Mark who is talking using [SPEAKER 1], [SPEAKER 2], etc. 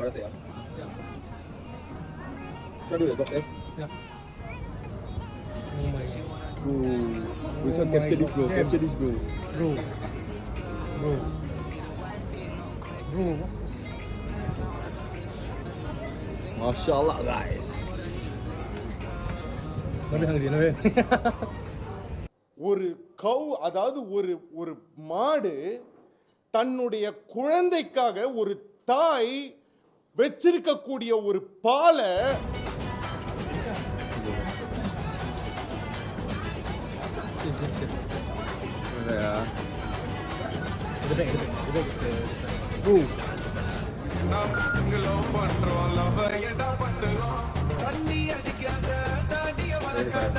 [SPEAKER 1] Baru saya. Show dulu top S.
[SPEAKER 2] Ya. Oh my god.
[SPEAKER 1] This one capture this bro. Capture this bro.
[SPEAKER 2] Bro.
[SPEAKER 1] Masya Allah guys.
[SPEAKER 3] ஒரு கவ் அதாவது ஒரு மாடு தன்னுடைய குழந்தைக்காக ஒரு தாய் வச்சிருக்கக்கூடிய ஒரு பாலை
[SPEAKER 4] பண்றோம் லவ் என்ன பண்றோம் தண்ணி அடிக்காத தாடிய வளர்க்காத